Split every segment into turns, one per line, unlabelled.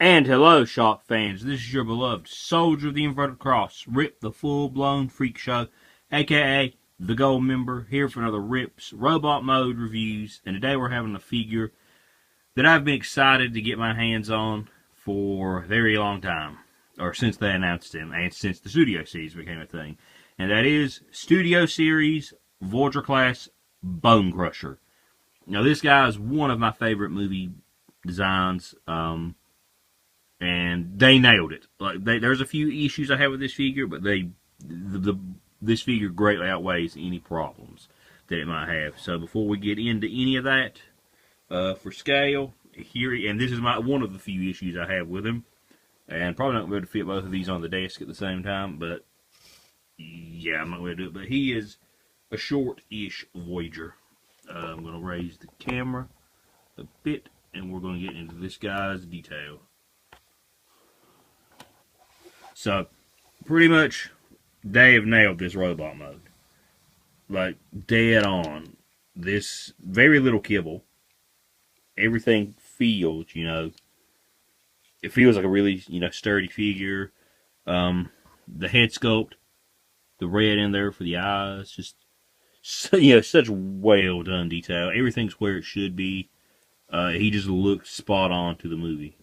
And hello, Shock fans. This is your beloved Soldier of the Inverted Cross, Rip the Full-Blown Freak Show, aka the Gold Member, here for another Rip's Robot Mode reviews. And today we're having a figure that I've been excited to get my hands on for a very long time, or since they announced him, and since the Studio Series became a thing. And that is Studio Series Voyager Class Bonecrusher. Now, this guy is one of my favorite movie designs. And they nailed it. There's a few issues I have with this figure, but this figure greatly outweighs any problems that it might have. So before we get into any of that, for scale, here, and this is one of the few issues I have with him, and probably not going to be able to fit both of these on the desk at the same time, but yeah, I'm not going to do it. But he is a short-ish Voyager. I'm going to raise the camera a bit, and we're going to get into this guy's detail. So, pretty much, they have nailed this robot mode. Like, dead on. This, very little kibble. Everything feels, it feels like a really, sturdy figure. The head sculpt, the red in there for the eyes, just, such well done detail. Everything's where it should be. He just looked spot on to the movie.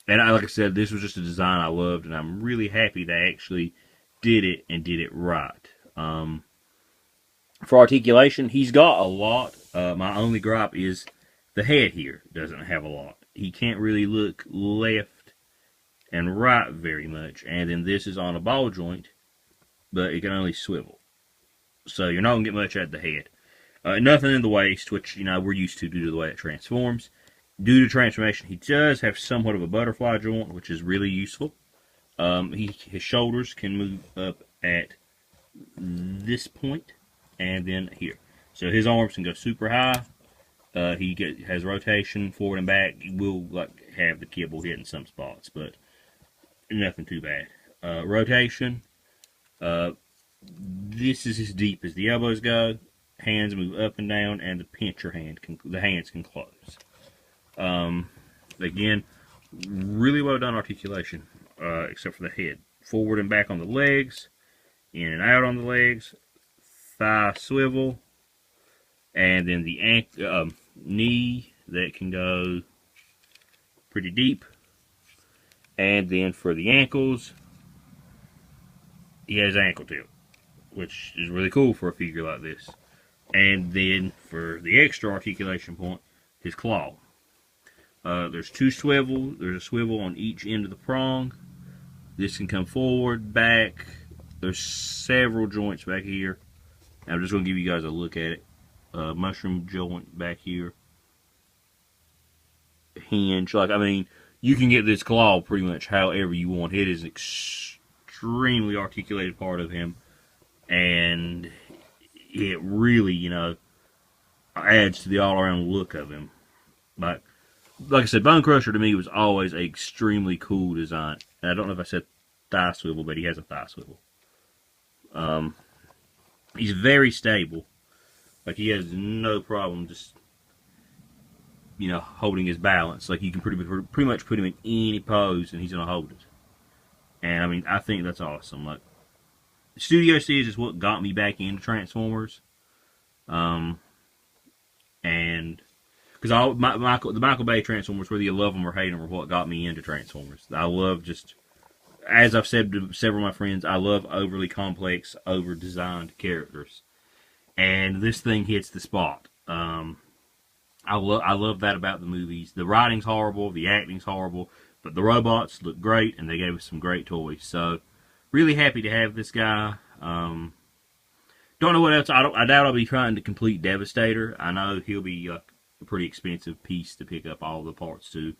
And like I said, this was just a design I loved, and I'm really happy they actually did it and did it right. For articulation, he's got a lot. My only gripe is the head here doesn't have a lot. He can't really look left and right very much. And then this is on a ball joint, but it can only swivel. So you're not going to get much at the head. Nothing in the waist, which, we're used to due to the way it transforms. Due to transformation, he does have somewhat of a butterfly joint, which is really useful. His shoulders can move up at this point and then here. So his arms can go super high. He has rotation forward and back. He will have the kibble hit in some spots, but nothing too bad. Rotation. This is as deep as the elbows go. Hands move up and down, and the hands can close. Again, really well done articulation, except for the head. Forward and back on the legs, in and out on the legs, thigh swivel, and then the knee that can go pretty deep. And then for the ankles, he has ankle tilt, which is really cool for a figure like this. And then for the extra articulation point, his claw. There's two swivels. There's a swivel on each end of the prong. This can come forward, back. There's several joints back here. I'm just going to give you guys a look at it. Mushroom joint back here. Hinge. You can get this claw pretty much however you want. It is an extremely articulated part of him. And it really, adds to the all-around look of him. Like I said, Bonecrusher to me was always an extremely cool design. And I don't know if I said thigh swivel, but he has a thigh swivel. He's very stable. He has no problem just, holding his balance. You can pretty much put him in any pose and he's going to hold it. And, I think that's awesome. Studio Series is what got me back into Transformers. And because the Michael Bay Transformers, whether you love them or hate them, are what got me into Transformers. I love as I've said to several of my friends, I love overly complex, over-designed characters. And this thing hits the spot. I love that about the movies. The writing's horrible, the acting's horrible, but the robots look great, and they gave us some great toys. So, really happy to have this guy. Don't know what else. I doubt I'll be trying to complete Devastator. I know he'll be a pretty expensive piece to pick up all the parts to,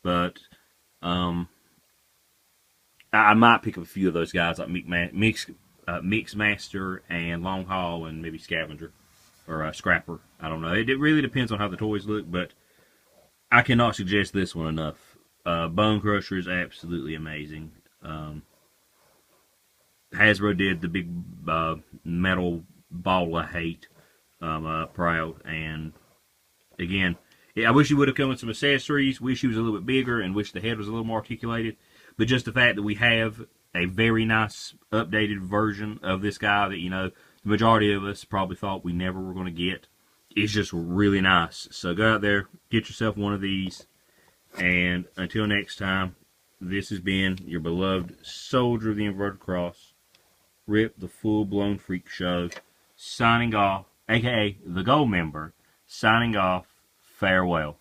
but I might pick up a few of those guys like Mixmaster and Long Haul and maybe Scavenger or Scrapper. I don't know. It really depends on how the toys look, but I cannot suggest this one enough. Bonecrusher is absolutely amazing. Hasbro did the big metal ball of hate, Proud, and again, I wish he would have come with some accessories. Wish he was a little bit bigger, and wish the head was a little more articulated. But just the fact that we have a very nice updated version of this guy that, the majority of us probably thought we never were going to get is just really nice. So go out there, get yourself one of these. And until next time, this has been your beloved Soldier of the Inverted Cross, Rip the Full-Blown Freak Show, signing off, aka the Gold Member, signing off, farewell.